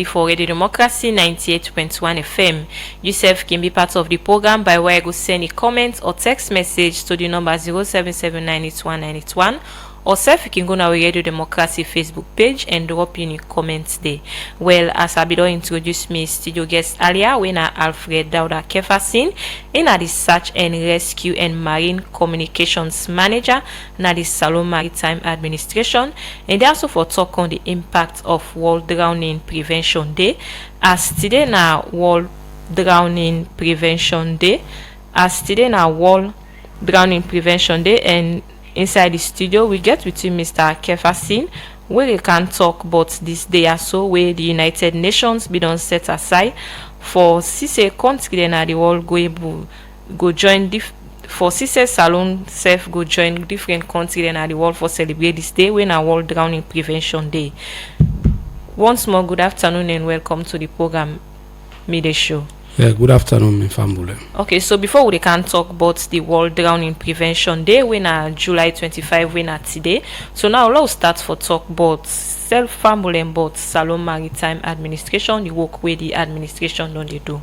for Radio Democracy 98.1 FM. Yourself can be part of the program by where you go send a comment or text message to the number 0779819181, or self you can go on our Radio Democracy Facebook page and drop in your comments there. Well, as I don't introduce me studio guest earlier, when Alfread Douda Keffason, in the Search and Rescue and Marine Communications Manager, na the Salon Maritime Administration, and they also for talk on the impact of World Drowning Prevention Day. As today na World Drowning Prevention Day, and inside the studio, we get with you, Mr. Keffason, where we can talk about this day or so, where the United Nations be done set aside for CC country in the world go join for CC Salon self go join different countries in the world for celebrate this day when a World Drowning Prevention Day. Once more, good afternoon and welcome to the program Midday Show. Yeah, good afternoon, my family. Okay, so before we can talk about the World Drowning Prevention Day, when July 25, when today. So now let's start for talk about self-family and about Salon Maritime Administration, the work where the administration don't they do.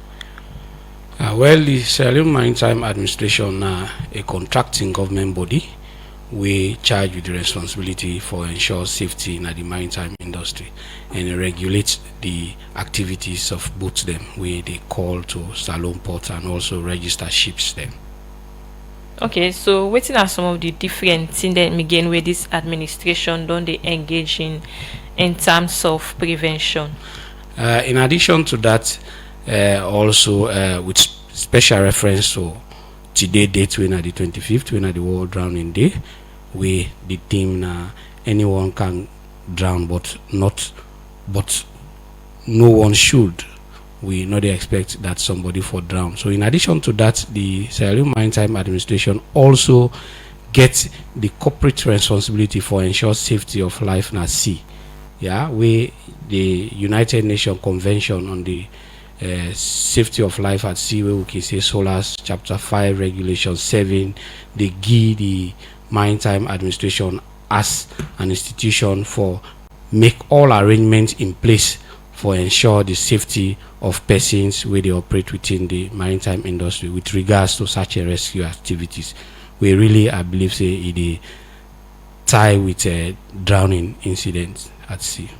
Well, the Salon Maritime Administration a contracting government body. We charge with the responsibility for ensure safety in the maritime industry and regulate the activities of boats them where they call to Salon port and also register ships them. Okay, so what are some of the different things that again where this administration don't they engage in terms of prevention? In addition to that, also with special reference to today date when at the 25th when at the World Drowning Day, we the team anyone can drown but no one should. We not expect that somebody for drown. So in addition to that, the Salon Maritime Administration also gets the corporate responsibility for ensure safety of life at sea. Yeah, we the United Nations Convention on the safety of life at sea, where we can say SOLAS Chapter 5 Regulation 7, they give the Maritime Administration as an institution for make all arrangements in place for ensure the safety of persons where they operate within the maritime industry with regards to search and rescue activities. We really, I believe, say it tie with drowning incidents at sea.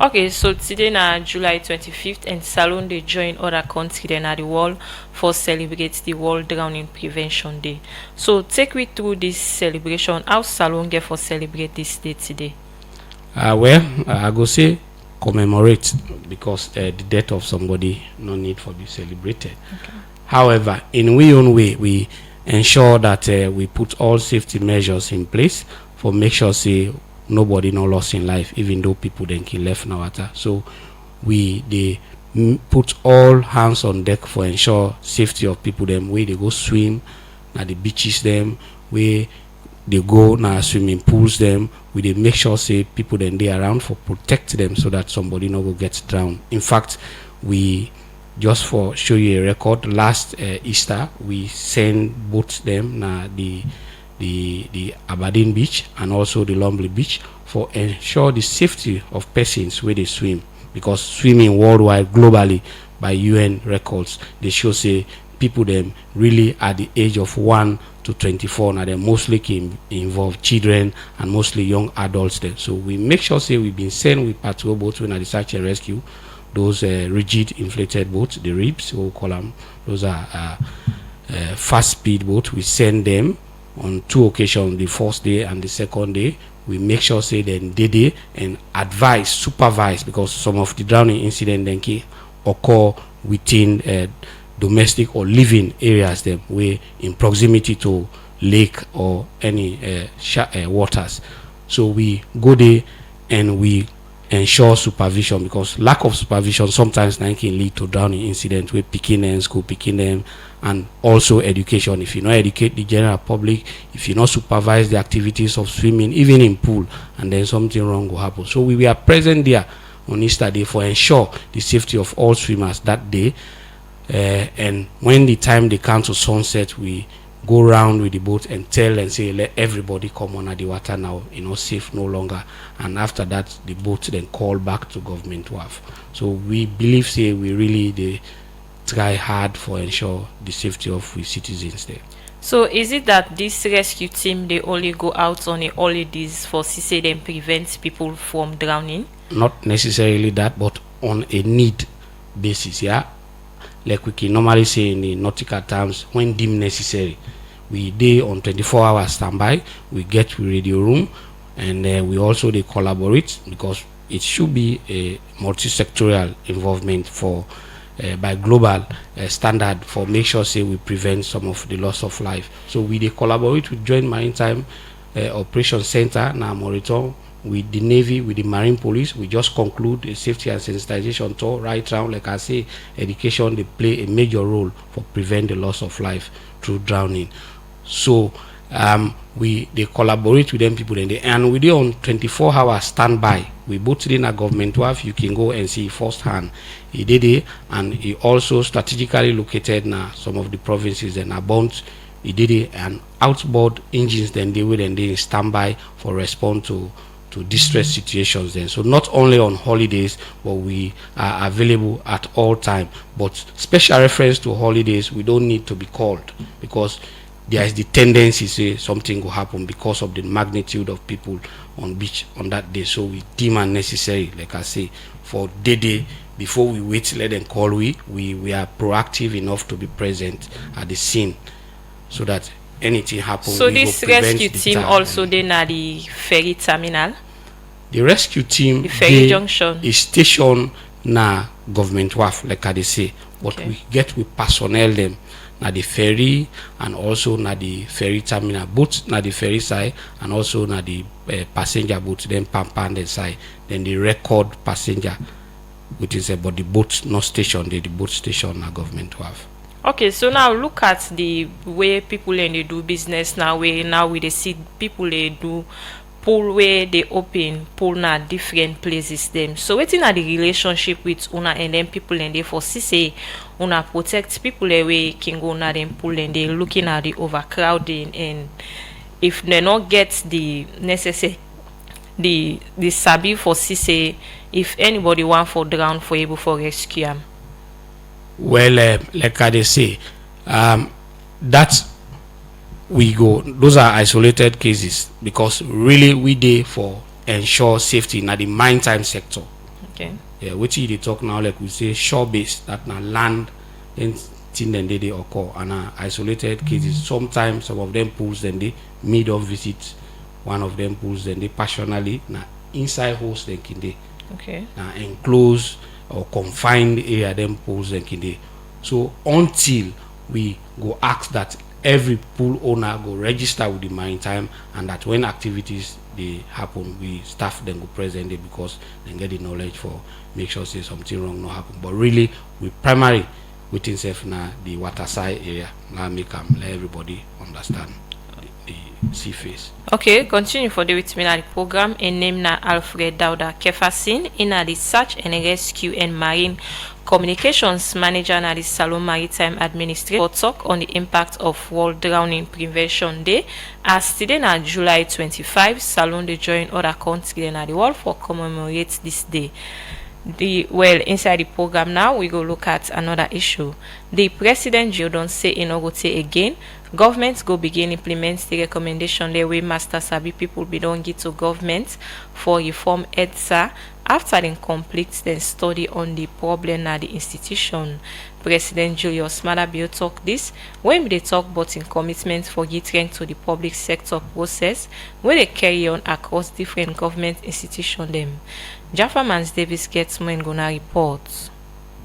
Okay, so today na July 25th and Salon they join other countries in the world for celebrate the World Drowning Prevention Day. So take me through this celebration. How Salon get for celebrate this day today? Well, I go say commemorate because the death of somebody no need for be celebrated. Okay. However, in we own way, we ensure that we put all safety measures in place for make sure say nobody no lost in life, even though people then kill left in water. So they put all hands on deck for ensure safety of people them where they go swim na the beaches them, where they go na swimming pools them, we they make sure say people then they around for protect them so that somebody no go get drowned. In fact, we just for show you a record, last Easter we send boats them na the Aberdeen beach and also the Lumley beach for ensure the safety of persons where they swim, because swimming worldwide globally by UN records they show say people them really at the age of 1 to 24 now they mostly can involve children and mostly young adults then. So we make sure say we've been sent with patrol boats when I search and rescue, those rigid inflated boats, the ribs we'll call them, those are fast speed boats. We send them on 2 occasions, the first day and the second day. We make sure say then they and advise, supervise, because some of the drowning incident then can occur within domestic or living areas them where in proximity to lake or any waters. So we go there and we ensure supervision, because lack of supervision sometimes can lead to drowning incidents where picking them, school picking them, and also education. If you not educate the general public, if you not supervise the activities of swimming, even in pool, and then something wrong will happen. So we were present there on Easter Day for ensure the safety of all swimmers that day. And when the time they come to sunset, we go round with the boat and tell and say, let everybody come under the water now, safe no longer. And after that, the boat then call back to government wharf. So we believe, say, we really they try hard for ensure the safety of we citizens there. So is it that this rescue team, they only go out on a holidays for say them prevent people from drowning? Not necessarily that, but on a need basis, yeah. Like we can normally say in the nautical terms, when deemed necessary, we dey on 24-hour standby. We get to radio room, and we also they collaborate, because it should be a multi-sectorial involvement for by global standard for make sure say we prevent some of the loss of life. So we they collaborate with Joint Maritime Operations Center now Mauritania, with the Navy, with the Marine Police. We just conclude a safety and sensitization tour right round. Like I say, education, they play a major role for prevent the loss of life through drowning. So they collaborate with them people, and we do on 24-hour standby. We both in a government wharf. You can go and see firsthand. He did it, and he also strategically located now some of the provinces and abound. He did it, and outboard engines then they will then they standby for respond to distress situations then. So not only on holidays, but we are available at all time. But special reference to holidays, we don't need to be called, because there is the tendency say something will happen because of the magnitude of people on beach on that day. So we deem unnecessary, like I say, for day before we wait, let them call. We are proactive enough to be present at the scene, so that anything happens. So this rescue team also they na the ferry terminal. The rescue team, the ferry junction, is stationed na government wharf, like I say. But okay, we get with personnel them na the ferry, and also na the ferry terminal, both na the ferry side and also na the passenger boat. Then pampan the side. Then the record passenger, which is about the boat not station. The boat station na government wharf. Okay, so now look at the way people and they do business now. We they see people they do pool where they open pool na different places them. So waiting at the relationship with una and then people and they for say una protect people away can go na them pool and they looking at the overcrowding, and if they not get the necessary the sabi for say if anybody want for drown for able for rescue them. Well, like I say, that we go. Those are isolated cases, because really we dey for ensure safety in the maritime sector. Okay. Yeah, which they talk now, like we say, shore based, that na land, then thing then they occur, and isolated cases. Sometimes some of them pools then they me don't visit one of them pools then they passionally na inside host then can they okay enclosed or confined area them pools and kinde. So until we go ask that every pool owner go register with the maritime, and that when activities they happen, we staff then go present it, because they get the knowledge for make sure say something wrong no happen. But really we primary within safe na the water side area now make them let everybody understand the sea face. Okay, continue for the with me na the program. A name na Alfread Douda Keffason in the search and rescue and marine communications manager na the Salon Maritime Administrator talk on the impact of World Drowning Prevention Day. As today na July 25, Salon they join other countries in the world for commemorate this day. Inside the program now, we go look at another issue. The President Joe don't say in Ogote again. Governments go begin implement the recommendation the way Master Sabi people be don't get to government for reform EDSA after they complete the study on the problem at the institution. President Julius Malabio talk this when they talk about in commitment for getting to the public sector process where they carry on across different government institutions them. Jaffa Mans Davis gets more and gonna report.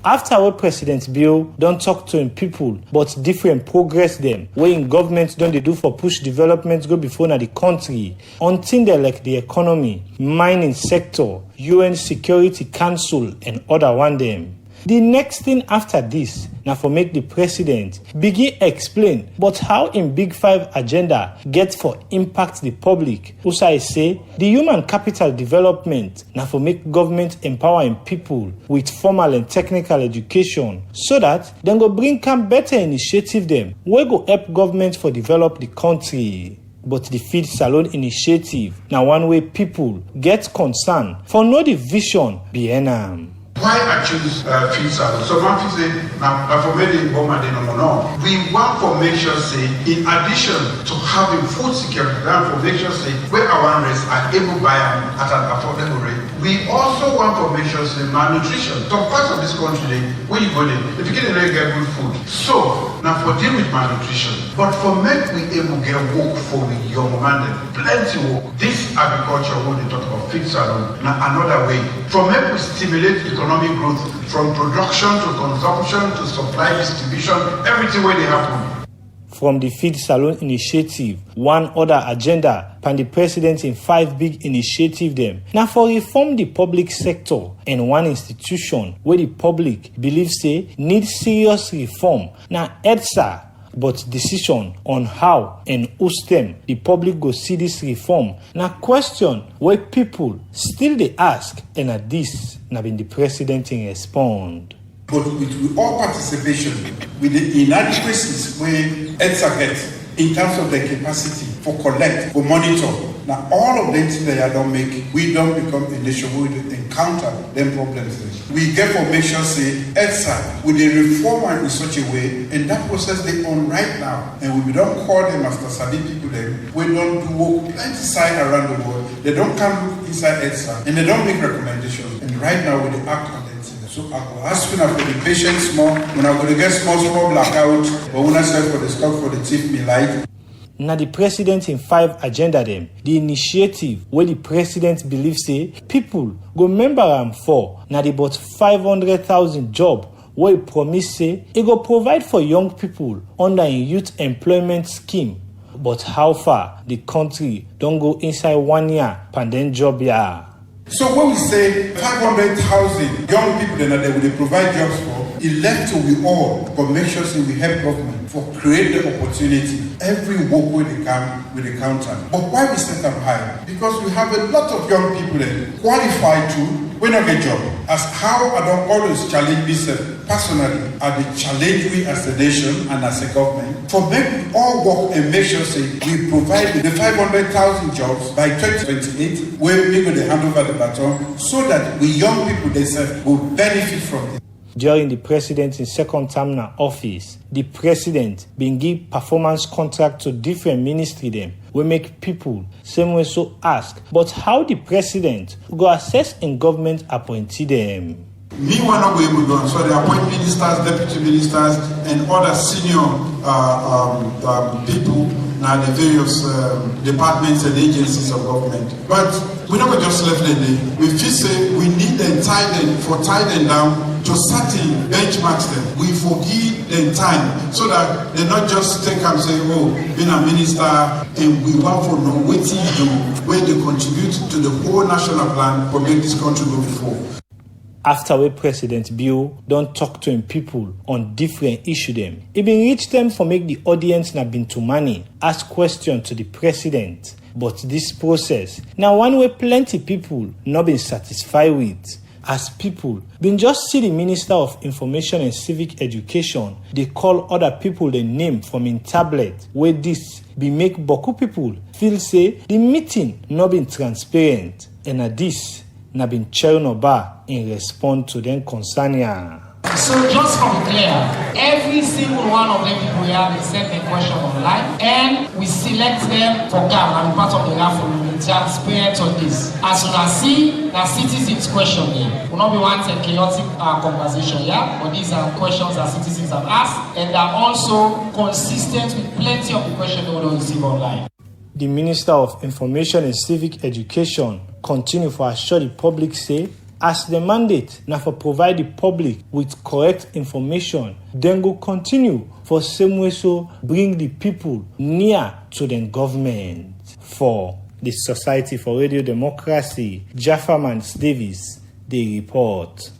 After what President Bill don't talk to him people, but different progress them, where in government don't they do for push development go before na the country, until they like the economy, mining sector, UN Security Council and other one them. The next thing after this, now for make the president begin explain but how in Big Five agenda get for impact the public. Also I say, the human capital development now for make government empowering people with formal and technical education so that then go bring come better initiative them we go help government for develop the country. But the Feed Salon initiative now one way people get concern for know the vision behind them. Why I choose Feed Salon? So one people say, now for me, no. We want to make sure, say, in addition to having food security, we want to make sure, say, where our rates are able to buy them at an affordable rate. We also want to make sure, say, malnutrition. Some parts of this country, where you go there, if you get good food. So, now for deal with malnutrition, but for make we able to get work for the young man, plenty work. This agriculture, when they talk about Feed Salon, now another way. From make we stimulate economic growth from production to consumption to supply distribution, everything where they happen. From the Feed Salon initiative, one other agenda pan the president in 5 big initiative them. Now for reform the public sector and one institution where the public believes say need serious reform. Now EDSA, but decision on how and who stem the public go see this reform. Now question where people still they ask and at this now been the president in respond. But with all participation, with the inadequacies where EDSA gets in terms of their capacity for collect, for monitor, now all of them things that don't make, we don't become a nation who will encounter them problems. We get for make sure say EDSA with a reformer in such a way, and that process they on right now, and we don't call them after Sadi people them, we don't do work plenty side around the world, they don't come look inside EDSA, and they don't make recommendations, and right now we act on them. So I will ask you now for the patience more, when I'm going to get small blackout, but when I say for the stock for the chief me light. Now the president in 5 agenda them, the initiative where the president believes say people go member am for. Now they bought 500,000 job where he promise say it go provide for young people under a youth employment scheme. But how far the country don't go inside 1 year pandemic job year. So when we say 500,000 young people that they provide jobs for, it left to we all, but make sure we help government for create the opportunity. Every work where they come with a counter. But why we set them high? Because we have a lot of young people that qualify to we not get job. As how I don't always challenge myself personally, I the challenge we as a nation and as a government for make we all work and make sure say we provide the 500,000 jobs by 2028 where we going to hand over the baton so that we young people themselves will benefit from it. During the president's second term in office, the president been give performance contract to different ministry them. We make people same way so ask, but how the president go assess in government appointee them? Me one not go able to go. So they appoint ministers, deputy ministers, and other senior people now the various departments and agencies of government. But we never just left them there. We feel say we need them tie them down to certain benchmarks them. We forgive them time so that they not just take and say, oh, being a minister and we want for know what you do, where they contribute to the whole national plan for make this country go before. After we President Bill don't talk to him people on different issue them, he been reach them for make the audience na been to money, ask question to the president. But this process, now one way plenty people not been satisfied with. As people been just see the Minister of Information and Civic Education, they call other people the name from in tablet, where this be make boku people feel say the meeting not been transparent, and at this na been Chernobyl in response to them concerning. So just to be clear, every single one of them people here, they send a question online and we select them for GAM and part of the GAM for the transparent on this. As you can see, the citizens' question here. Will not be one chaotic conversation here, but these are questions that citizens have asked and are also consistent with plenty of the questions they will receive online. The Minister of Information and Civic Education continue to assure the public say, as the mandate now for provide the public with correct information, then go continue for same way so bring the people near to the government. For the Society for Radio Democracy, Jaffa Davis, they report.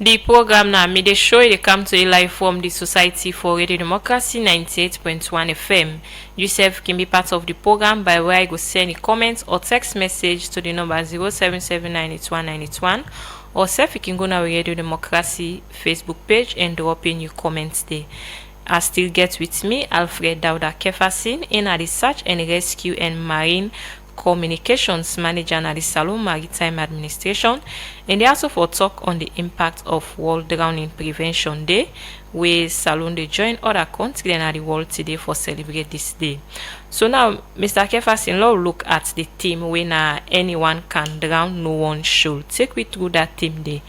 The program now me dey show they come to you live from the Society for Radio Democracy 98.1 FM. Yourself can be part of the program by where I go send a comment or text message to the number 077981981, or self you can go now Radio Democracy Facebook page and drop in your comments there. I still get with me Alfread Douda Keffason in the Search and Rescue and Marine Communications Manager at the Salon Maritime Administration, and they also for talk on the impact of World Drowning Prevention Day, where Salon they join other countries and the world today for celebrate this day. So now, Mr. Keffason, let's look at the theme when anyone can drown, no one should. Take me through that theme day.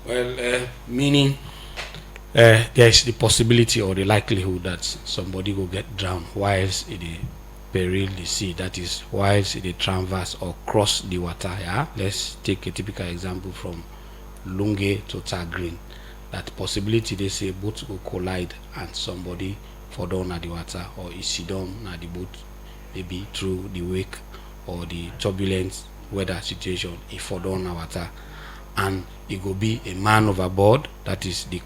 Well, meaning there is the possibility or the likelihood that somebody will get drowned whilst in the peril the sea, that is whilst they traverse or cross the water. Yeah, let's take a typical example from Lunge to Tagreen. That possibility, they say boats will collide and somebody fall down at the water, or is sit down at the boat, maybe through the wake or the turbulent weather situation, he fall down at water, and it will be a man overboard. That is the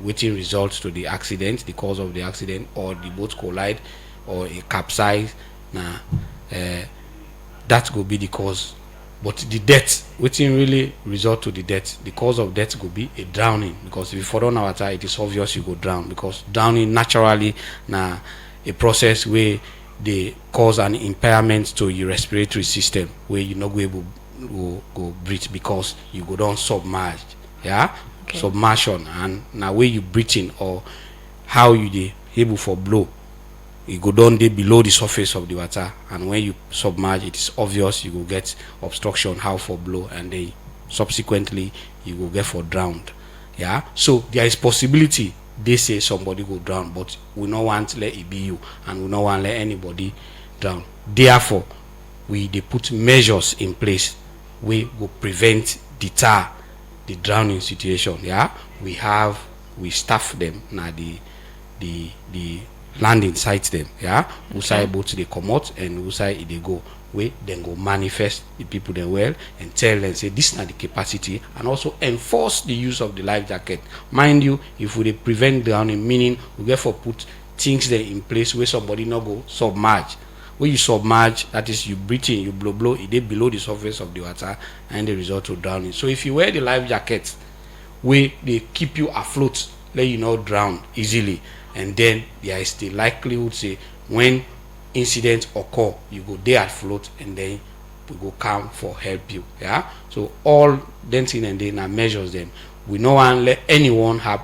waiting results to the accident, the cause of the accident, or the boat collide or a capsize. Now that could be the cause, but the death waiting really result to the death. The cause of death could be a drowning, because if you fall down water, it is obvious you go drown, because drowning naturally now a process where they cause an impairment to your respiratory system, where you not go able go breathe because you go down submerged. Yeah, okay. Submersion, and now where you breathing or how you dey able for blow, you go down there below the surface of the water, and when you submerge, it is obvious you will get obstruction how for blow, and then subsequently you will get for drowned. Yeah, so there is possibility they say somebody will drown, but we no want let it be you, and we no want let anybody drown. Therefore they put measures in place we will prevent, deter the drowning situation. Yeah, we staff them now the landing sites them. Yeah, who side boats they come out and who side they go, we then go manifest the people then well and tell them say this is not the capacity, and also enforce the use of the life jacket. Mind you, if we prevent drowning, meaning we therefore put things there in place where somebody not go submerge. When you submerge, that is you breathe in, you blow, it is below the surface of the water, and the result to drowning. So if you wear the life jacket, where they keep you afloat, let you not drown easily, and then there is the likelihood say when incidents occur, you go there afloat, and then we go come for help you. Yeah, so all them thing and then measures them. We no one let anyone have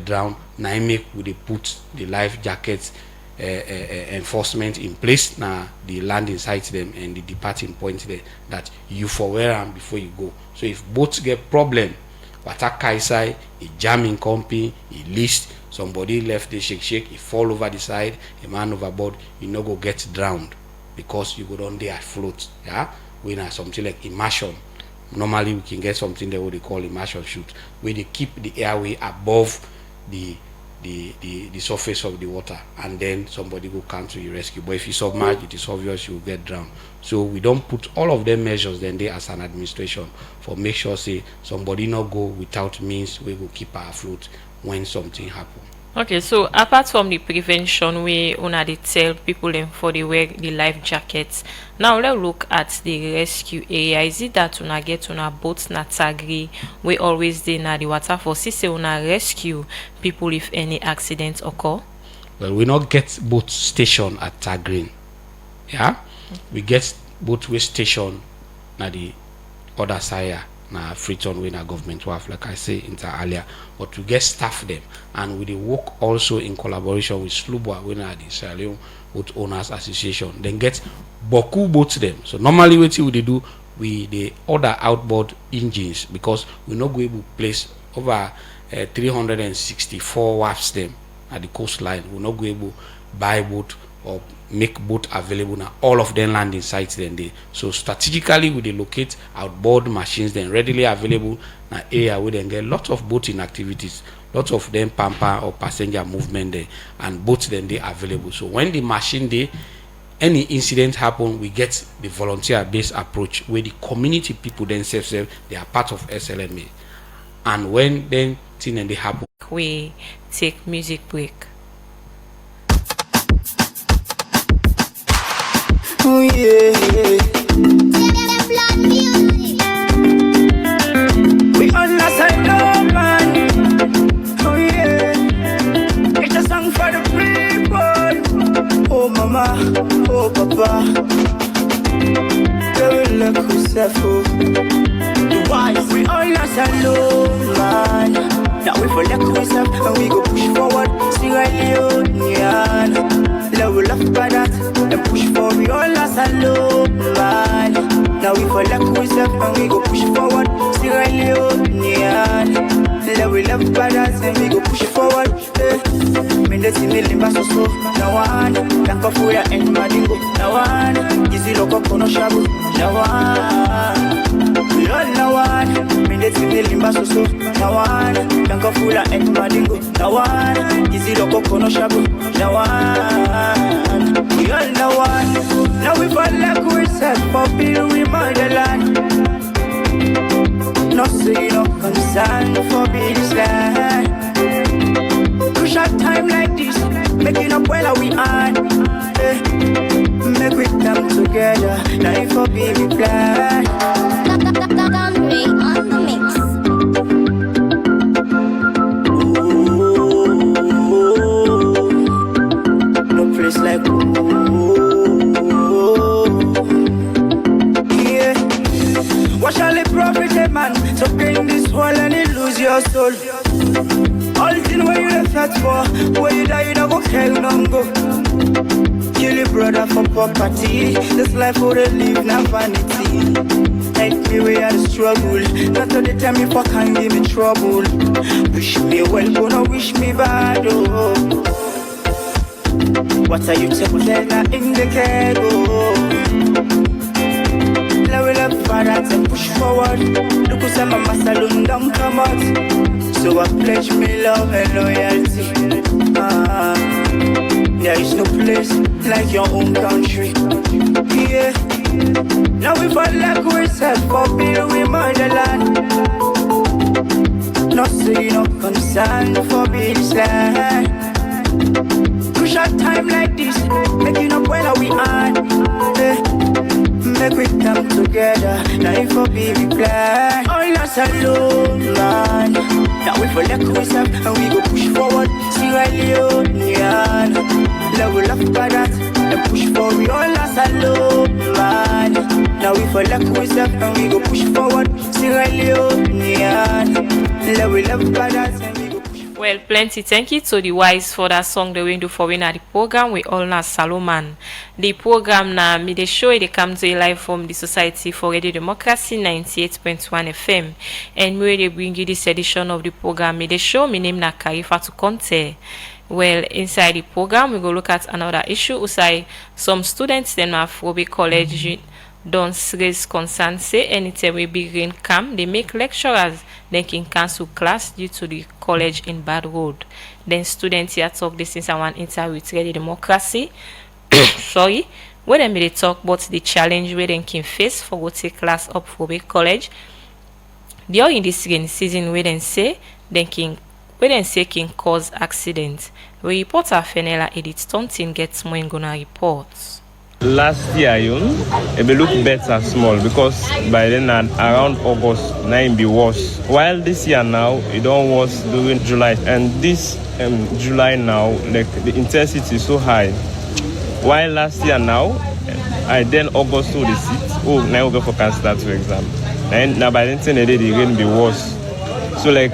drown. Now make we they put the life jackets enforcement in place now, the landing sites them and the departing point there, that you for wear them before you go. So if boats get problem, water kaisai, a jamming company, a list, somebody left the shake, he fall over the side, a man overboard, you no go get drowned, because you go down there afloat. Yeah, we have something like immersion. Normally we can get something that what they call immersion chute, where they keep the airway above the surface of the water, and then somebody will come to your rescue. But if you submerge, it is obvious you will get drowned. So we don't put all of them measures then there as an administration for make sure say somebody not go without means, we will keep our afloat when something happen. Okay, so apart from the prevention, we una dey tell people them for the wear the life jackets. Now let's look at the rescue area. Is it that una get una boats na Tagri, we always dey na the water for see say una rescue people if any accidents occur? Well, we not get boat station at Tagrin. Yeah, we get boat way station na the other side. Na Freeton when our government work, like I say earlier, but to get staff them, and we dey work also in collaboration with Slubwa when are the Sierra Leone Boat Owners Association. Then get Boku boats them. So normally what we dey do, we dey order outboard engines, because we not go able to place over 364 wharfs them at the coastline. We not go able buy boat or make boat available now, all of them landing sites then they. So strategically we they locate outboard machines then readily available na area where then get lots of boating activities, lots of them pamper or passenger movement there, and boats then they available. So when the machine they any incident happen, we get the volunteer-based approach where the community people themselves, they are part of SLMA. And when then thing and they happen, we take music break. Oh yeah. We understand no man. Oh yeah. It's a song for the people. Oh mama, oh papa. They will look who's the wise. We understand no man. Now we for luck ourselves and we go push forward. Sierra Leone, level up by that and push for we all as a low man. Now we for luck ourselves and we go push forward. Sierra Leone, level up by that and we go push forward. Minutes in the limba so now one can't go for ya and madingo. Now one easy loco kono shabu. Now one we all now one minutes in the limba so now one can't go for ya and madingo. Now one easy loco kono shabu. Now one we all now one. Now we fall like we said for being we motherland. No say no concern for being this land. Short time like this, making up well we are. Make we come together, now for baby plan. On the mix. No place like yeah. What shall it profit a man to gain this world and it lose your soul? All thing where you left that for, where you die you don't go care, you don't go. Kill your brother for property, this life for the live, not vanity. Take me where the struggle, not to the time if I can give me trouble. Wish me well, gonna wish me bad, oh. What are you telling me in the kego? Level up for that and push forward. Look who's my saloon, don't come out. So I pledge me love and loyalty. There is no place like your own country. Yeah. Now we fall like we said for being we motherland. No say no concern for being this land. Push a time like this, making up well we are. Make we come together, now for baby plan. All us alone, man. Now we for luck ourselves and we go push forward. Sierra Leone, level up by that and push for we all us alone, man. Now we for luck ourselves and we go push forward. Sierra Leone, level up by that and we go push forward. Well, plenty thank you to the wise for that song the window for winner the program we all na Salomon. The program na me the show they come to you live from the Society for Radio Democracy 98.1 FM. And we they bring you this edition of the program me the show. My name na Keffason Conte. Well, inside the program we go look at another issue. Usai some students then Afrobe College don't raise concern say anytime we begin camp they make lecturers then can cancel class due to the college in bad road. Then students here talk this since I want interview with Radio Democracy. Sorry, when them they talk about the challenge where they can face for go take class up for big college. During this rain season where they say can cause accidents. We reporter Fenella Edith Thompson gets more gonna reports. Last year, it may look better small because by then around August, now it be worse. While this year now, it don't worse during July. And this July now, like the intensity is so high. While last year now, I then August to the seat. Oh, now we go for can start to exam. And now by then the rain be worse. So like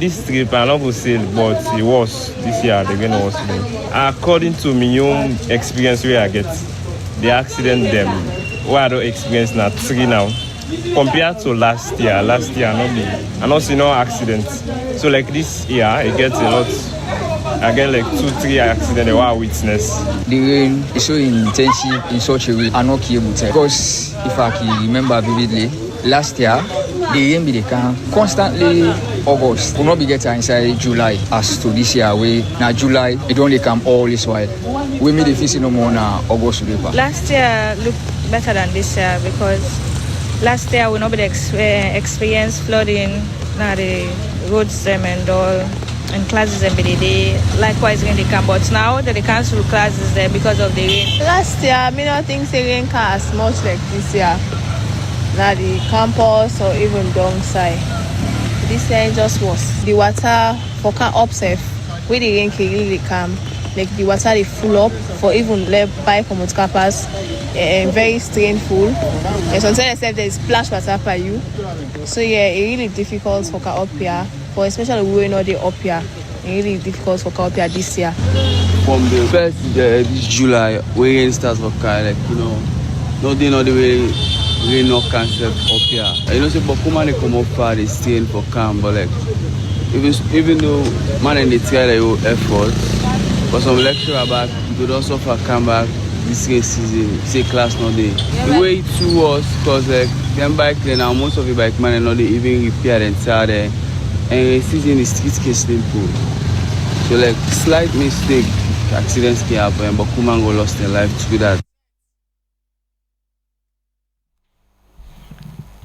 this trip, I'm not going to say, but it was this year the rain was. According to my own experience where I get, the accident them, where I don't experience now 3 now, compared to last year I not see no accidents. So like this year, it gets a lot. I get like 2-3 accidents I witness. The rain is so intensive in such a way I'm not able to. Because if I can remember vividly, last year the rain be constantly August. Will not be getting inside July as to this year where now July it only come all this while. we made the fees no more now August paper. Last year looked better than this year because last year we nobody experienced flooding, now the roads and all, and classes every day. Likewise when they come, but now that they cancel classes there because of the rain. Last year, I don't think the rain can as much like this year. Now the campus or even downside. This year it just was. The water for can upset where the rain can really come. Like the water they full up for even left by from campus. Very strainful. And sometimes there is splash water for you. So yeah, it's really difficult for up here. For especially we know they up here. It's really difficult for up here this year. From the first this July, we rain starts for car, like nothing the way rain no concept up here. Say but come they come up far, they stay in for camp, but like even though man and they try their effort, but some lecturer back, you don't suffer come back. This season, say class not day. The way it was, cause like them bike then now most of the bike man and not they even repair the entire there. And the season is simple. So like slight mistake, accidents can happen, but Kumango lost their life to that.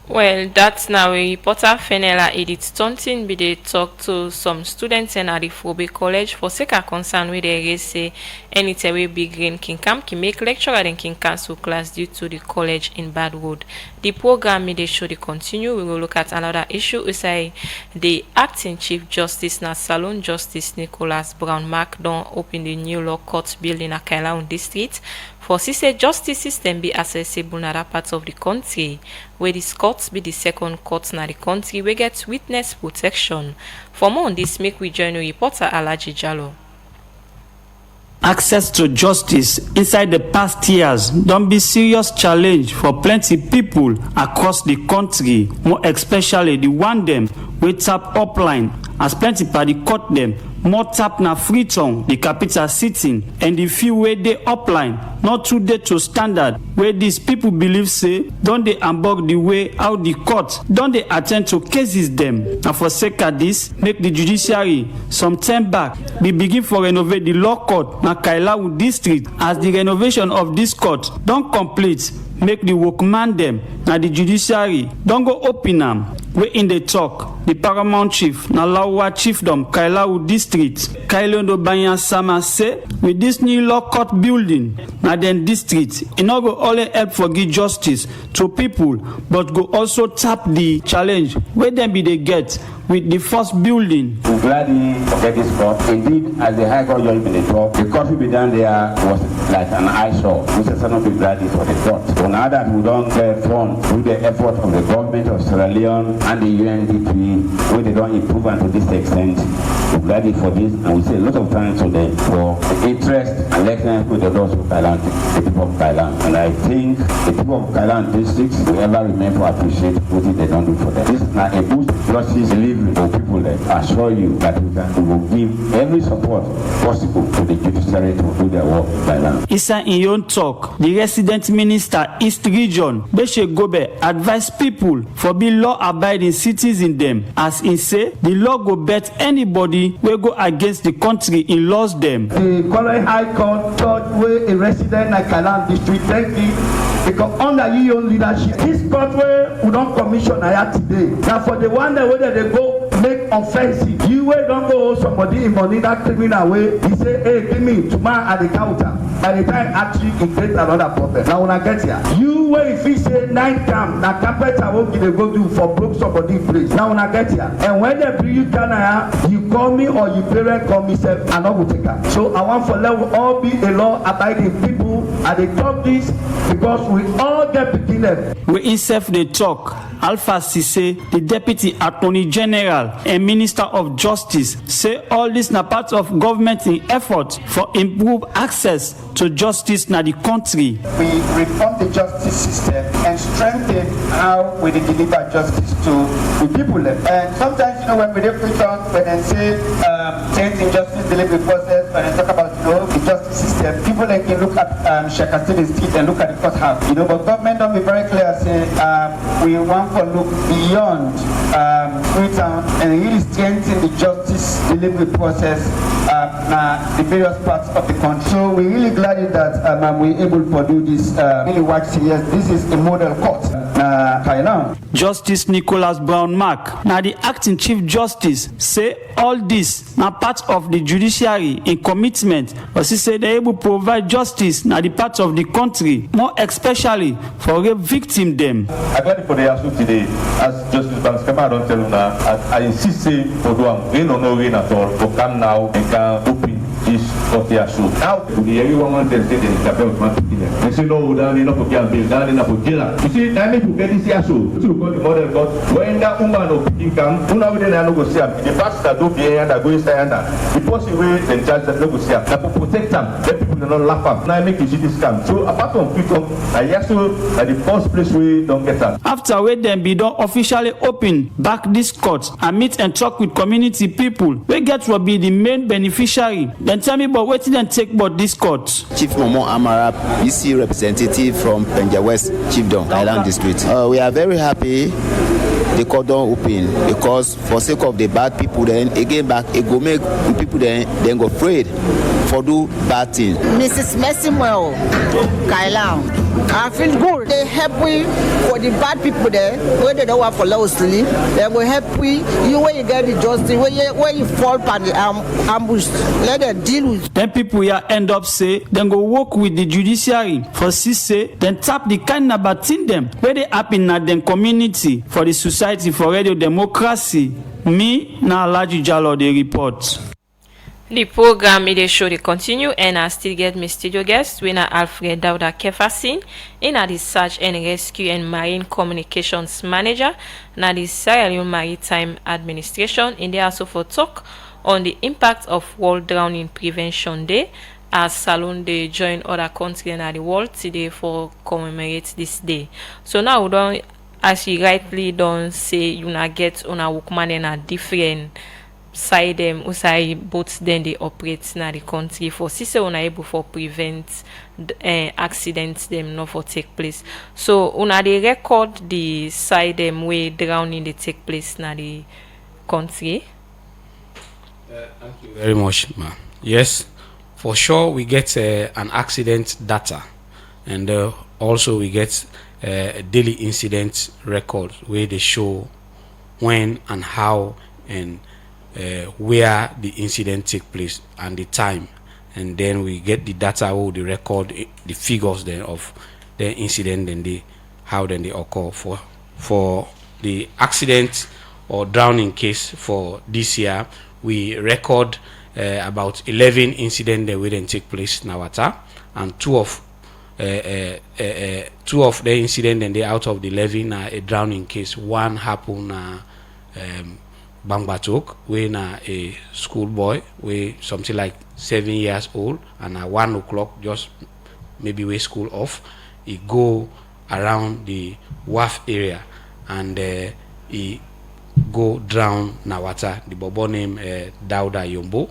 Well, that's now a reporter Fenella Edith Stunting be they talk to some students in Adifobe College for sake of concern with they say any way big rain can come can make lecturer and can cancel class due to the college in bad road. The program may they show the continue. We will look at another issue. We say the acting Chief Justice na Salon Justice Nicholas Brown Mark don't open the new law court building at Keffason district. For say justice system be accessible in other parts of the country, where this courts be the second court in the country we get witness protection. For more on this, make we join reporter Alaji Jallo. Access to justice inside the past years don't be serious challenge for plenty people across the country, more especially the one them we tap upline as plenty party cut them. More tap na Freetown, the capital city, and the few way they upline, not too day to standard, where these people believe say, don't they embark the way out the court, don't they attend to cases them. And for sake of this, make the judiciary some time back, be begin for renovate the law court na Kailawu district, as the renovation of this court don't complete, make the workman them, na the judiciary, don't go open them. We in the talk, the paramount chief, na Lawa chiefdom, Kailawu district, Kailondo Banyan Sama say, with this new law court building, na then district, it not go only help for give justice to people, but go also tap the challenge where them be they get with the first building. I'm glad to get this court. Indeed, as the High Court judge in the talk, the court will be down there was like an eyesore. We should not be glad for the court. So now that we don't get funds through the effort of the government of Sierra Leone and the UNDP, where they don't improve and to this extent, we're glad for this, and we say a lot of thanks to them for the interest and letting with the laws of Thailand, the people of Thailand. And I think the people of Thailand districts will ever remain to appreciate what they don't do for them. This is not a boost justice delivery for people that assure you that we will give every support possible to the judiciary to do their work in Thailand. Issa in your talk, the resident minister East Region, Beshe Gobe, advise people for be law-abiding citizens them, as in say the law go bet anybody will go against the country in laws them. The current High Court thought where a resident like Kalan district, thank you, because under your leadership, this court where we don't commission here today. Now for the one that whether they go make offensive, you will don't go somebody in money that criminal way. He say, hey, give me to man at the counter. By the time actually it create another problem. Now when I get here, you will if he say 9 camp, now carpenter won't give a go do for broke somebody place. Now when I get here, and when they bring you down here, you call me or your parent call me self and I will take her. So I want for let all be a law abiding people at the top this because we all get beginner. We itself they talk. Alpha Sise, the Deputy Attorney General and Minister of Justice, say all this na part of government in effort for improve access to justice na the country. We reform the justice system and strengthen how we deliver justice to the people. And sometimes, when we put on, when they say change in justice delivery process, when they talk about, the justice system, people can look at Shekastili Street and look at the courthouse. But government don't be very clear, say we want to look beyond Freetown and really strengthen the justice delivery process in the various parts of the country. So we're really glad that we're able to do this. Really watch yes, this is a model court. Justice Nicholas Brown Mark, now the acting Chief Justice, say all this now part of the judiciary in commitment, but she said they able to provide justice now the part of the country, more especially for rape victim them. I got it for the issue today, as Justice Banskama don't tell you now, I insist say for doing rain or no rain at all, for come now and can open this court issue. Now, everyone wants to say they can they say no, they're not for jail, they're not for jail. You see, I need to get this issue. To go to model court, when that woman of picking come, who now then I go see the pastor do be and I go inside the person way the judge that go see that to protect them, let people not laugh at. Now I make you see this scam. So apart from freedom, I also at the first place we don't get that. After we then be done officially open back this court and meet and talk with community people, we get to be the main beneficiary. Then tell me about what then take about this court. Chief Momo Amara, BC representative from Penja West Chiefdom, Island District. We are very happy the court don't open because for sake of the bad people then again back it go make people then go afraid for do bad things. Mrs. Messimwell, Kailang. I feel good. They help we for the bad people there, where they don't want for low sleep. They will help we. You when you get the justice, when you fall by the ambush, let them deal with. Then people here end up say, then go work with the judiciary for say, then tap the kind of bad thing them where they happen at them community for the society for radio democracy. Me na Alaji Jalo the report. The program it show they continue and I still get my studio guest winner Alfread Douda Keffason in the search and rescue and marine communications manager na the Sierra Leone Maritime Administration in there also for talk on the impact of World Drowning Prevention Day as Salon they join other countries in the world today for commemorate this day. So now we don't as you rightly don't say you na get on a workman and a different side them usai boats then they operate na the country for sister una able for prevent accidents them not for take place. So una they record the side them way drowning they take place na the country. Thank you very much, ma. Yes, for sure we get an accident data, and also we get a daily incident record where they show when and how and where the incident take place and the time, and then we get the data where they record the figures then of the incident and how then they occur. For the accident or drowning case for this year, we record about 11 incidents that will then take place in Nawata, and two of the incident and they out of the 11 a drowning case. One happened Bangbatok, when a schoolboy, we something like 7 years old, and at 1 o'clock, just maybe we school off, he go around the wharf area and he go drown Nawata. The bobo name Douda Yombo,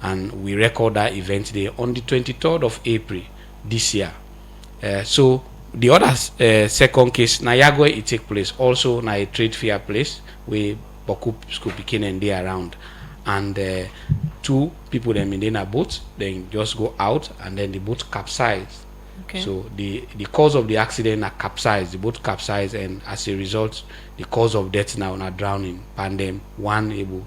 and we record that event there on the 23rd of April this year. So the other second case, Nayagwe, it take place also na a trade fair place where school became and they around, and two people them in a boat then just go out and then the boat capsized. Okay. So the cause of the accident are capsized, the boat capsized, and as a result the cause of death now are drowning, and then one able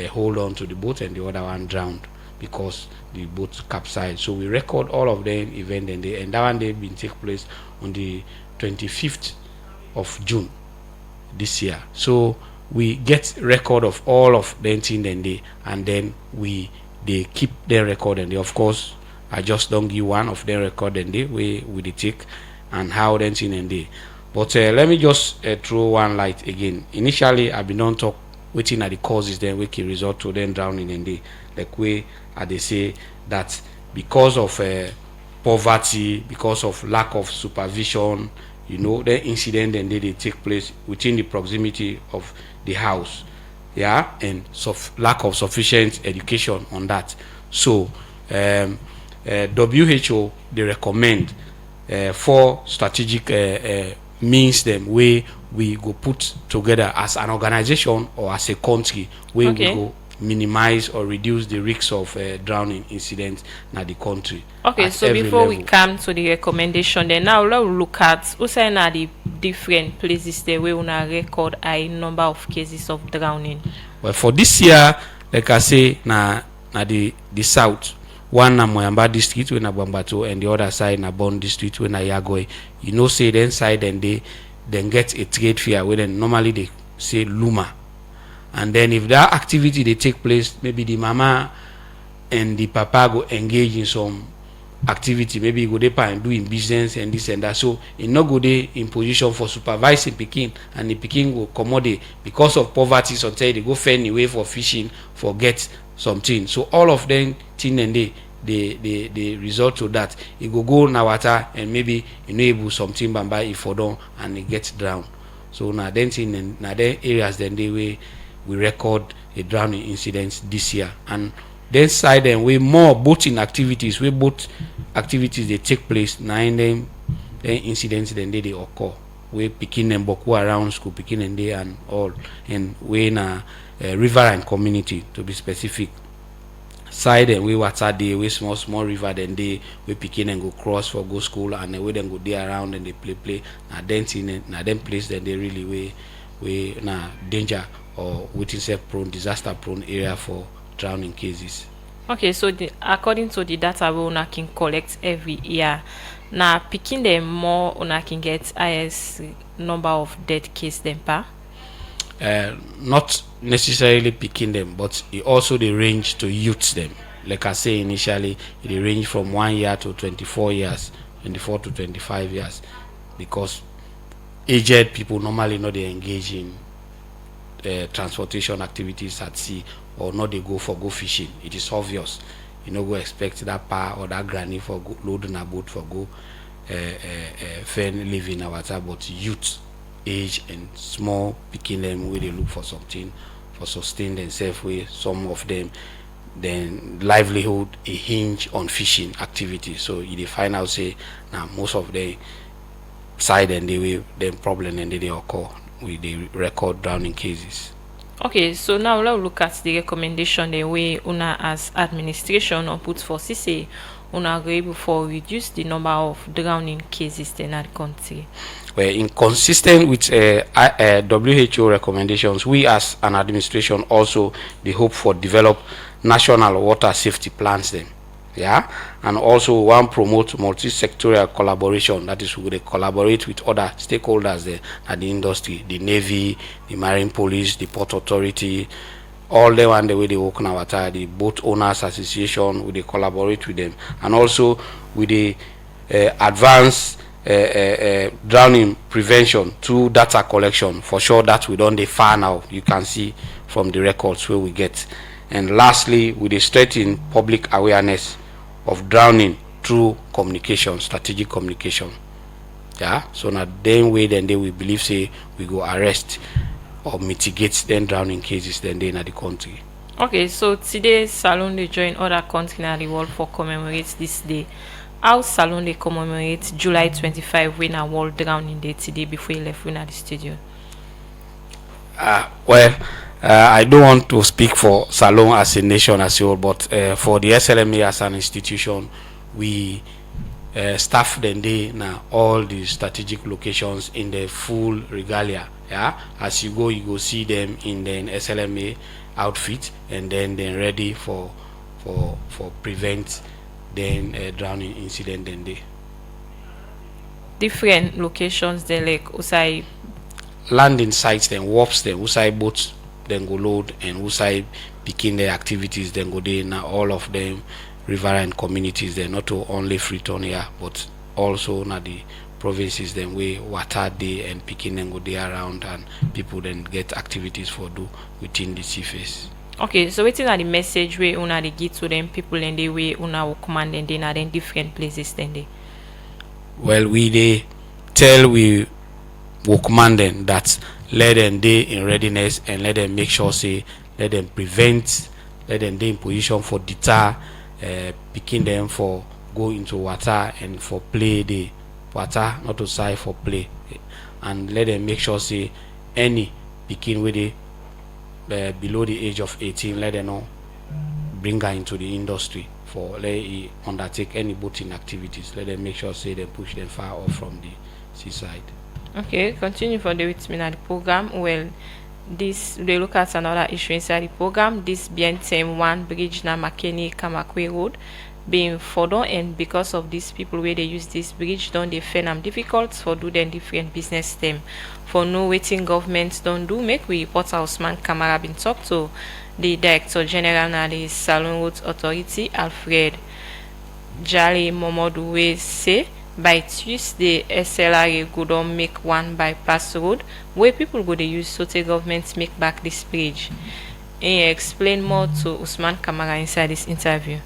hold on to the boat and the other one drowned because the boat capsized. So we record all of them event and that one day been take place on the 25th of June this year. So we get record of all of the thing and then they keep their record, and they, of course I just don't give one of their record and they we take and how then thing and they. But let me just throw one light again. Initially I've been on talk waiting at the causes then we can resort to then drowning and they like way they say that because of poverty, because of lack of supervision, you know, the incident and they take place within the proximity of the house, yeah, and lack of sufficient education on that. So WHO they recommend 4 strategic means them way we go put together as an organization or as a country where we go minimize or reduce the risks of drowning incidents in the country. Okay, so before we come to the recommendation, then now let's look at who's are the different places there where we record a number of cases of drowning. Well, for this year, like I say, na the south, one na Moyamba district when na Bambato, and the other side na Bon district when na Yagoy. You know, say then side and they then get a trade fair where then normally they say Luma. And then if that activity they take place, maybe the mama and the papa go engage in some activity, maybe go there and doing business and this and that. So in no go there in position for supervising Peking, and the Peking will commodate because of poverty. So they go find a way for fishing, for get something. So all of them thing and they result to that. It go na water and maybe enable something bamba if for don't and it gets drowned. So now then thing and now then areas then they we record a drowning incidents this year, and then side and we more boating activities, we boat activities they take place now in them incidents then they occur. We picking them boku around school, picking and they and all, and we in a river and community to be specific. Side and we water day, we small river then they we picking and go cross for go school, and then we then go there around and they play. Now then thing now then place then they really we na danger or waiting self-prone, disaster-prone area for drowning cases. Okay, so according to the data we una can collect every year, now picking them more una can get highest number of dead cases than per. Not necessarily picking them, but it also they range to youths them. Like I say initially, they range from 1 year to 24 years, 24 to 25 years, because aged people normally not they engage in transportation activities at sea, or not they go fishing. It is obvious. You know, go expect that pa or that granny for go loading a boat for go live in our water, but youth age and small picking them where they look for something for sustain themselves, where some of them then livelihood a hinge on fishing activity. So you find out say now most of the side and the way them problem and they occur with the record drowning cases. Okay, so now let's look at the recommendation the way una as administration or put for CC una go able for reduce the number of drowning cases in our country. Well, in consistent with WHO recommendations, we as an administration also the hope for develop national water safety plans them. Yeah, and also one promote multi-sectorial collaboration, that is, we they collaborate with other stakeholders there at the industry, the Navy, the Marine Police, the Port Authority, all them and the way they work on water, the Boat Owners Association, we they collaborate with them, and also with the advanced drowning prevention through data collection. For sure that we don't define now, you can see from the records where we get. And lastly, with the strengthen public awareness of drowning through communication, strategic communication. Yeah, so now then way then they will believe say we go arrest or mitigate then drowning cases then they in the country. Okay, so today Salon they join other countries in the world for commemorate this day. How Salon they commemorate July 25 when a world drowning day today before he left in the studio? I don't want to speak for Salon as a nation as a whole, but for the SLMA as an institution, we staff then they now all the strategic locations in the full regalia. Yeah, as you go see them in the SLMA outfit, and then ready for prevent then drowning incident then they. Different locations they like usai landing sites, then warps, then usai boats, then go load, and usai picking their activities, then go there. Now all of them riverine communities, they're not only Freetown here, but also now the provinces then way water day and picking and go there around, and people then get activities for do within the sea face. Okay, so waiting at the message where una they give to them people and the way una will command and then are in different places then they. Well, we will command them that let them day in readiness, and let them make sure say let them prevent, let them day in position for deter picking them for go into water and for play the water not to side for play, and let them make sure say any pikin with the below the age of 18, let them know, bring her into the industry for let undertake any boating activities. Let them make sure say they push them far off from the seaside. Okay, continue for the with me at the program. Well, this they look at another issue inside the program. This BNTM 1 bridge na Makeni Kamakwe Road being further, and because of these people where they use this bridge, don't they find them difficult for do them different business them. For no waiting governments don't do, make we report Usman Kamara been talk to the Director General na the Salon Roads Authority, Alfread Jali Momodu, we say by Tuesday SLRA go don make one bypass road where people go they use so the government make back this bridge. And explain more to Usman Kamara inside this interview.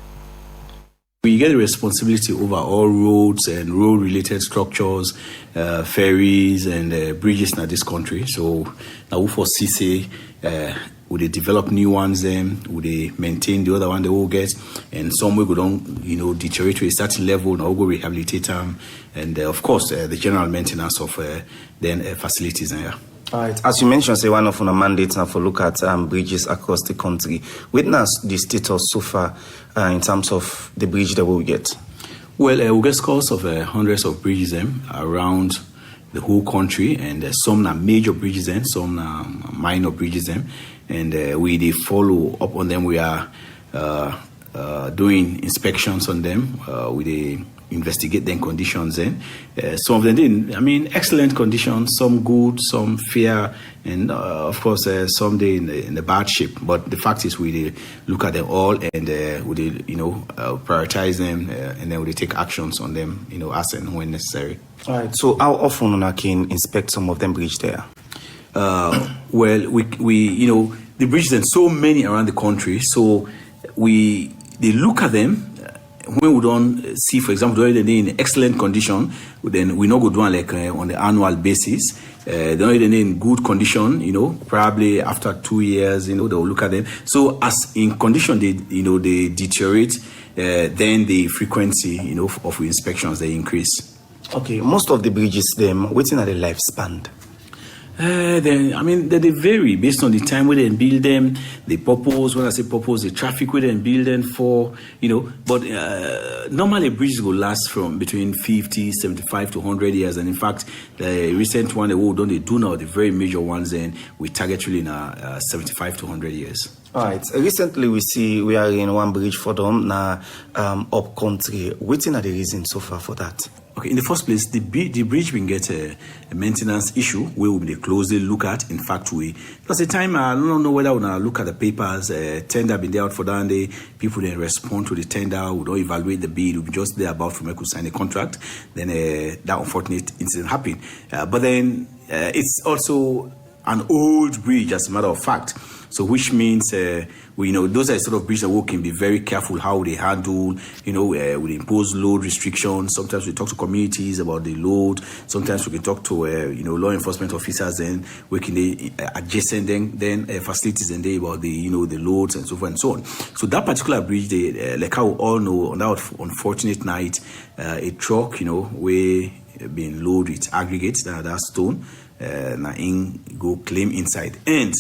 We get a responsibility over all roads and road-related structures, ferries and bridges in this country. So now we foresee say would they develop new ones, then would they maintain the other one they will get, and some will go down, deteriorate to a certain level, now go rehabilitate them, and of course the general maintenance of facilities. All right. As you mentioned, say one of our mandates now for look at bridges across the country. Witness the status so far in terms of the bridge that we'll get. Well, we get scores of hundreds of bridges around the whole country, and some are major bridges and some are minor bridges and we follow up on them. We are doing inspections on them. We investigate their conditions and some of them in excellent conditions, some good, some fair, and of course some in the bad shape. But the fact is we look at them all and we prioritize them and then we take actions on them as and when necessary. All right. So how often can inspect some of them bridge there? Well, we the bridges and so many around the country, so they look at them. When we don't see, for example, they're in excellent condition, then we not go do like on the annual basis. They're in good condition, probably after 2 years, they'll look at them. So as in condition, they deteriorate, then the frequency, of inspections, they increase. Okay, most of the bridges, what's in the lifespan? They vary based on the time where they build them, the purpose. When I say purpose, the traffic where they build them for, But normally bridges will last from between 50, 75 to 100 years. And in fact, the recent one they do now, the very major ones, then we target really now 75 to 100 years. All right. Recently, we are in one bridge for them now up country. What's the reason so far for that? Okay, in the first place, the bridge will get a maintenance issue where we closely look at. In fact, because the time I don't know whether we look at the papers, tender been there out for that day, people then respond to the tender, we don't evaluate the bid, we just there about to make us sign a contract, then that unfortunate incident happened. But then it's also an old bridge, as a matter of fact. So which means those are sort of bridges that we can be very careful how they handle, we impose load restrictions. Sometimes we talk to communities about the load. Sometimes we can talk to law enforcement officers, and we can adjacent then facilities and they about the the loads and so forth and so on. So that particular bridge, like how we all know, on that unfortunate night, a truck where being loaded with aggregates, that stone, go claim inside. And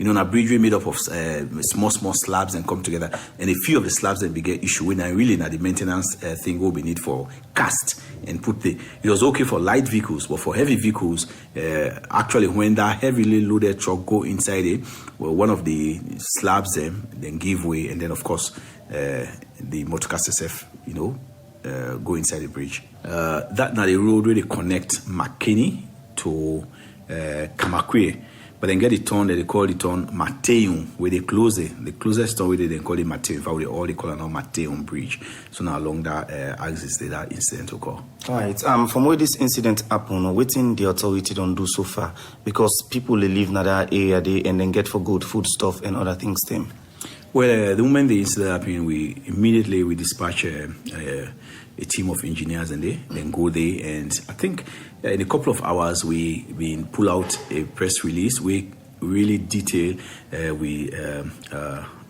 a bridge made up of small slabs and come together, and a few of the slabs then get issue when really now the maintenance thing will be need for cast and put it was okay for light vehicles, but for heavy vehicles, actually when that heavily loaded truck go inside it, well, one of the slabs then give way, and then of course the motorcars itself go inside the bridge. That now the road really connect Makeni to Kamakwe. But then get the town that they call the town Mateum, where they close it. The closest town where they call it Mateum. In fact, they call it now Mateum Bridge. So now along that axis, that incident occur. All right. From where this incident happened, what the authority don't do so far? Because people they live in that area and then get for good food stuff and other things them. Well, the moment the incident happened, we immediately dispatch a team of engineers and they then go there, and I think in a couple of hours we pull out a press release. We really detail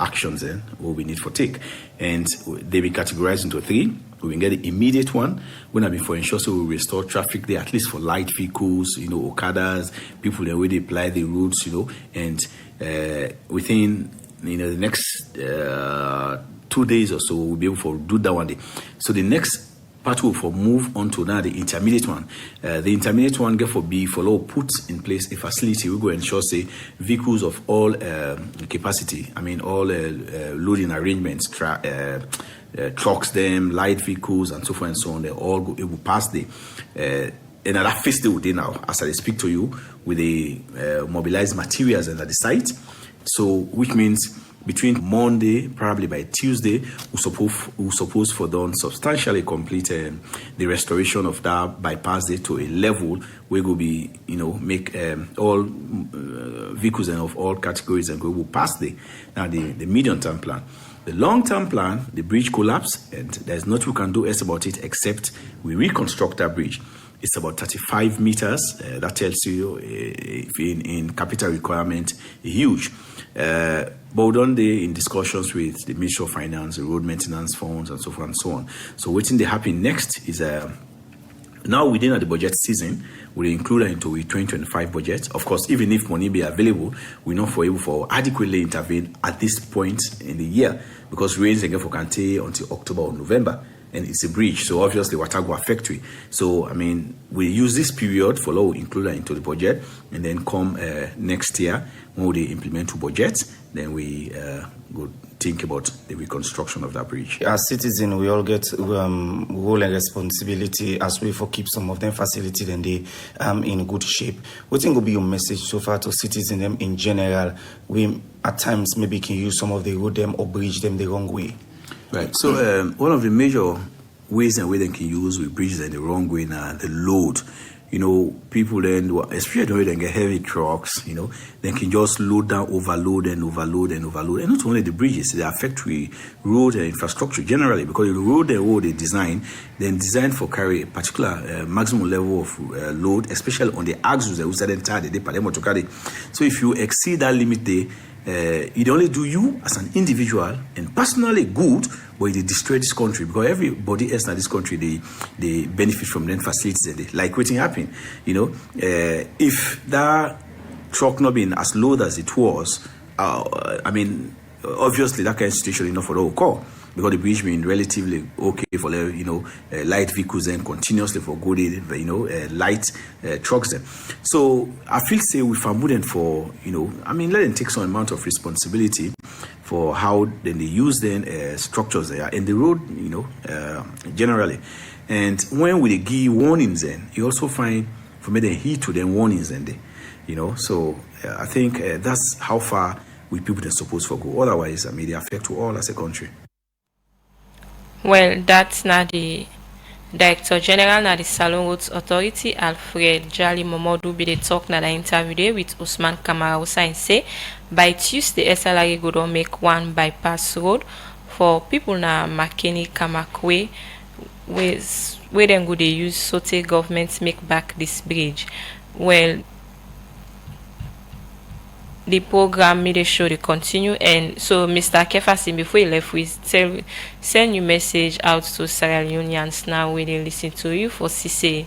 actions then what we need for take, and they be categorized into 3. We can get the immediate one when I mean for ensure so we restore traffic there, at least for light vehicles, Okadas, people that way they apply the routes, and within the next 2 days or so we'll be able to do that one day. So the next part will for move on to now the intermediate one. The intermediate one get for be follow put in place a facility. We go ensure say vehicles of all capacity. I mean all loading arrangements, trucks, them light vehicles and so forth and so on. They all go able pass the. And at that phase they will now, as I speak to you, with the mobilized materials and at the site. So which means between Monday, probably by Tuesday, we suppose for done substantially complete the restoration of that bypass day to a level where will be, make all vehicles and of all categories and go will pass the medium-term plan. The long-term plan, the bridge collapse, and there's nothing we can do else about it except we reconstruct that bridge. It's about 35 meters. That tells you in capital requirement, huge. But we're done there in discussions with the Ministry of Finance, the road maintenance funds, and so forth and so on. So waiting to happen next is now within the budget season, we'll include that into the 2025 budget. Of course, even if money be available, we're not able for adequately intervene at this point in the year because rains again for Kante until October or November. And it's a bridge, so obviously water go affect it. So I mean, we use this period for law include that into the budget, and then come next year when we implement the budget, then we go think about the reconstruction of that bridge. As citizens, we all get role and responsibility as we for keep some of them facility then they in good shape. What think will be your message so far to citizens them in general? We at times maybe can use some of the road them or bridge them the wrong way. Right. So one of the major ways and way they can use with bridges in the wrong way now the load. People then, especially when they get heavy trucks, they can just load down, overload and overload and overload. And not only the bridges, they affect the road and infrastructure generally because the road and road they design, then designed for carry a particular maximum level of load, especially on the axles that we entirely to carry. So if you exceed that limit there, it only do you as an individual and personally good, but it destroy this country because everybody else in this country they benefit from them facilities and they like waiting happen. If that truck not being as low as it was, I mean, obviously that kind of situation is not for all call because the bridge being relatively okay for light vehicles and continuously for good light trucks then. So I feel say we forbidden for let them take some amount of responsibility for how then they use then structures there in the road generally. And when we give warnings then you also find for me they heed to them warnings then they so I think that's how far we people are supposed to go. Otherwise they affect to all as a country. Well, that's not the Director General na the Salon Roads Authority, Alfread Jali Momodu, be the talk na the interview there with Usman Kamara Hussain say by Tuesday SLRA go don make one bypass road for people na Makeni Kamakwe where them go they use Sote government make back this bridge. Well, the program made sure they continue, and so Mr. Keffason, before he left, we send you message out to Sierra Leoneans now where they listen to you for CC.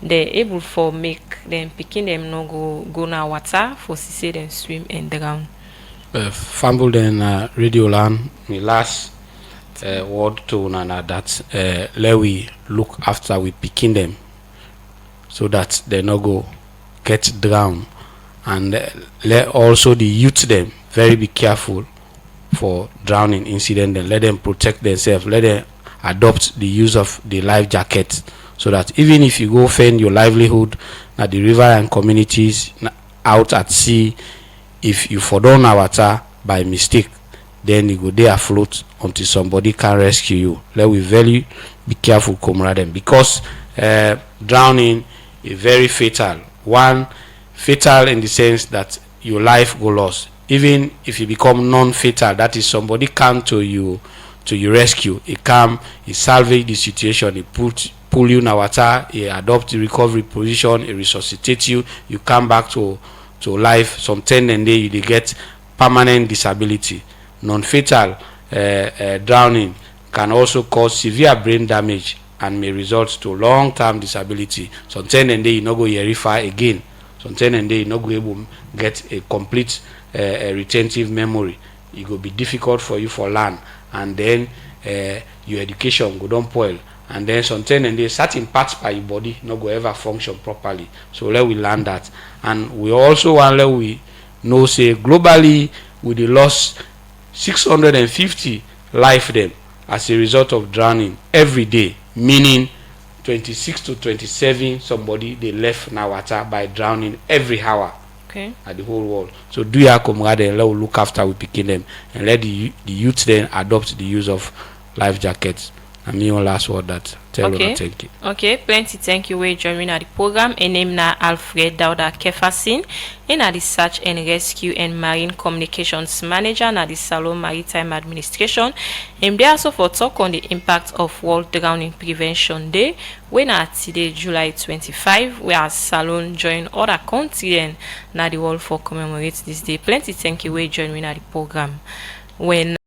They're able for make them picking them no go na water for CC them swim and drown. Fumble then radio land my last word to Nana that let we look after we picking them so that they no go get drowned. And let also the youth them very be careful for drowning incident and let them protect themselves, let them adopt the use of the life jacket so that even if you go fend your livelihood at the river and communities out at sea, if you fall down a water by mistake, then you go there afloat until somebody can rescue you. Let we very be careful, comrade, because drowning is very fatal. One, fatal in the sense that your life go lost. Even if you become non-fatal, that is somebody come to your rescue. He come, he salvage the situation, he pull you in the water, he adopt the recovery position, he resuscitate you. You come back to to life. Sometimes and they you get permanent disability. Non-fatal drowning can also cause severe brain damage and may result to long-term disability. Sometimes and they you not go verify again. Sometimes and they you not go able to get a complete retentive memory. It will be difficult for you for learn, and then your education go don't spoil, and then sometimes and they certain parts by your body not go ever function properly. So let we learn that, and we also want let we know say globally we lost 650 life them as a result of drowning every day, meaning 26 to 27 somebody they left now water by drowning every hour. Okay. At the whole world. So do ya come rather and let we look after we picking them and let the youth then adopt the use of life jackets. And me one last word that tell okay. you thank you. Okay, plenty thank you for joining at the program. A name na Alfread Douda Keffason, in the Search and Rescue and Marine Communications Manager na the Salon Maritime Administration. And they also for talk on the impact of World Drowning Prevention Day, when at today July 25, where Salon join other countries and na the world for commemorate this day. Plenty thank you for joining at the program. When